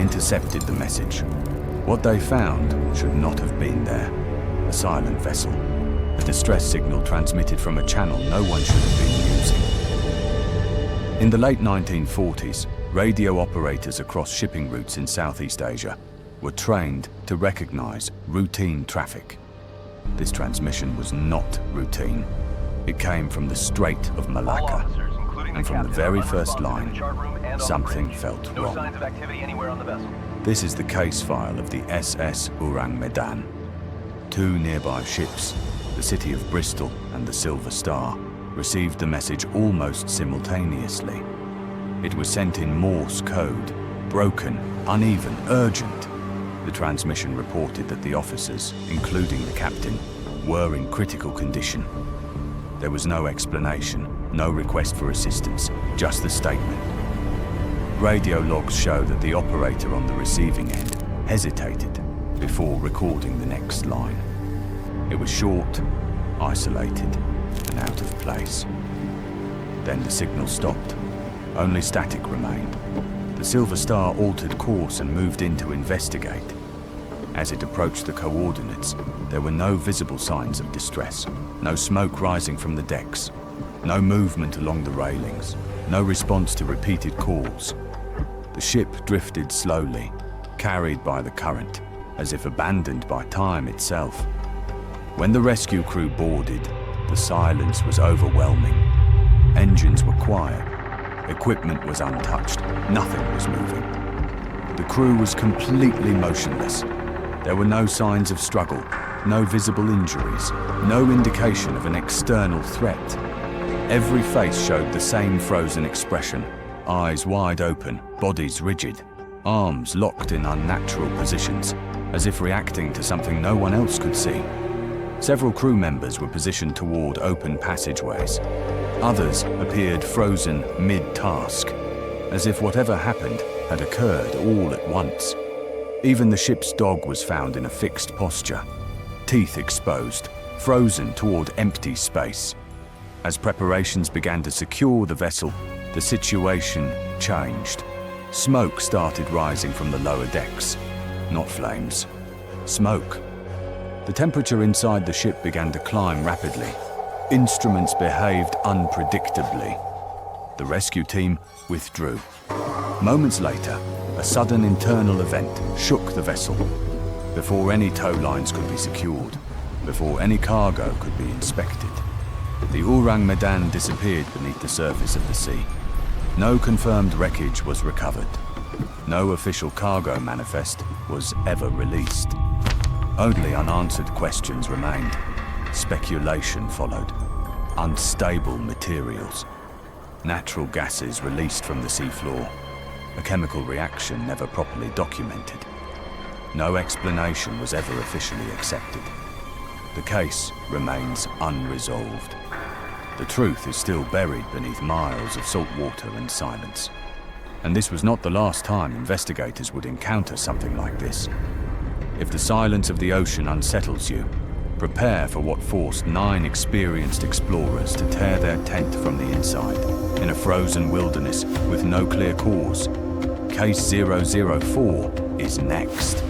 intercepted the message. What they found should not have been there. A silent vessel. A distress signal transmitted from a channel no one should have been using. In the late 1940s, radio operators across shipping routes in Southeast Asia were trained to recognize routine traffic. This transmission was not routine. It came from the Strait of Malacca, and from the very first line, something felt wrong. This is the case file of the SS Ourang Medan. Two nearby ships, the City of Bristol and the Silver Star, received the message almost simultaneously. It was sent in Morse code, broken, uneven, urgent. The transmission reported that the officers, including the captain, were in critical condition. There was no explanation, no request for assistance, just the statement. Radio logs show that the operator on the receiving end hesitated before recording the next line. It was short, isolated, and out of place. Then the signal stopped. Only static remained. The Silver Star altered course and moved in to investigate. As it approached the coordinates, there were no visible signs of distress, no smoke rising from the decks, no movement along the railings, no response to repeated calls. The ship drifted slowly, carried by the current, as if abandoned by time itself. When the rescue crew boarded, the silence was overwhelming. Engines were quiet, equipment was untouched, nothing was moving. The crew was completely motionless. There were no signs of struggle, no visible injuries, no indication of an external threat. Every face showed the same frozen expression, eyes wide open, bodies rigid, arms locked in unnatural positions, as if reacting to something no one else could see. Several crew members were positioned toward open passageways. Others appeared frozen mid-task, as if whatever happened had occurred all at once. Even the ship's dog was found in a fixed posture, teeth exposed, frozen toward empty space. As preparations began to secure the vessel, the situation changed. Smoke started rising from the lower decks. Not flames, smoke. The temperature inside the ship began to climb rapidly. Instruments behaved unpredictably. The rescue team withdrew. Moments later, a sudden internal event shook the vessel. Before any tow lines could be secured, before any cargo could be inspected, the Ourang Medan disappeared beneath the surface of the sea. No confirmed wreckage was recovered. No official cargo manifest was ever released. Only unanswered questions remained. Speculation followed. Unstable materials. Natural gases released from the seafloor. A chemical reaction never properly documented. No explanation was ever officially accepted. The case remains unresolved. The truth is still buried beneath miles of salt water and silence. And this was not the last time investigators would encounter something like this. If the silence of the ocean unsettles you, prepare for what forced 9 experienced explorers to tear their tent from the inside, in a frozen wilderness with no clear cause. Case 004 is next.